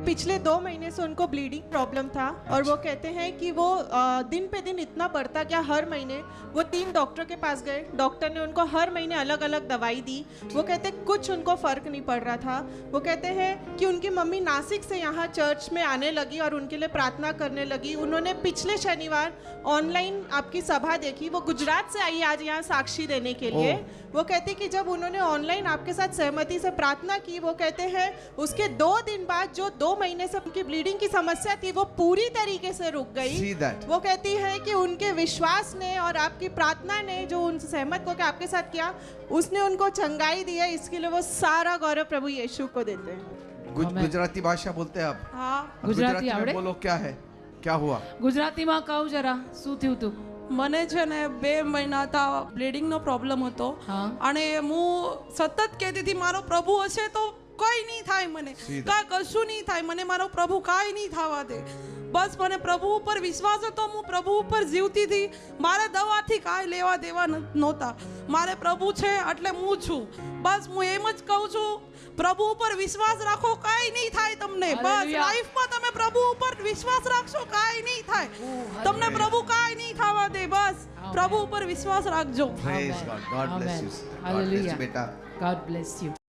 पिछले 2 महीने से उनको ब्लीडिंग प्रॉब्लम था और वो कहते हैं कि वो दिन पे दिन इतना बढ़ता गया। हर महीने वो 3 डॉक्टर के पास गए, डॉक्टर ने उनको हर महीने अलग अलग दवाई दी। वो कहते कुछ उनको फ़र्क नहीं पड़ रहा था। वो कहते हैं कि उनकी मम्मी नासिक से यहाँ चर्च में आने लगी और उनके लिए प्रार्थना करने लगी। उन्होंने पिछले शनिवार ऑनलाइन आपकी सभा देखी। वो गुजरात से आई आज यहाँ साक्षी देने के लिए। वो कहती कि जब उन्होंने ऑनलाइन आपके साथ सहमति से प्रार्थना की, वो कहते हैं उसके 2 दिन बाद जो 2 महीने से उनकी ब्लीडिंग की समस्या थी वो पूरी तरीके से रुक गई। वो कहती है कि उनके विश्वास ने और आपकी प्रार्थना ने जो उनसे सहमत होकर आपके साथ किया, उसने उनको चंगाई दी है। इसके लिए वो सारा गौरव प्रभु यीशु को देते हैं। गुजराती भाषा बोलते हैं आप? हाँ, गुजराती में बोलो, क्या है, क्या हुआ? ગુજરાતી માં કહું જરા શું થયું તું? મને છે ને 2 મહિના તા બ્લીડિંગનો પ્રોબ્લેમ હતો અને હું સતત કહેતી હતી મારો પ્રભુ હશે તો કઈ નહીં થાય, મને કાંઈ કશું નહીં થાય, મને મારો પ્રભુ કાંઈ નહીં થવા દે। બસ મને પ્રભુ ઉપર વિશ્વાસ હતો, હું પ્રભુ ઉપર જીવતી હતી। મારે દવાથી કાંઈ લેવા દેવા નહોતા, મારે પ્રભુ છે એટલે હું છું। બસ હું એમ જ કહું છું, પ્રભુ ઉપર વિશ્વાસ રાખો, કાંઈ નહીં થાય તમને। બસ લાઈફમાં તમે પ્રભુ ઉપર વિશ્વાસ રાખશો, કાંઈ નહીં થાય તમને, પ્રભુ કાંઈ નહીં થવા દે। બસ પ્રભુ ઉપર વિશ્વાસ રાખજો। Praise God. God bless you. God bless you, બેટા. God bless you.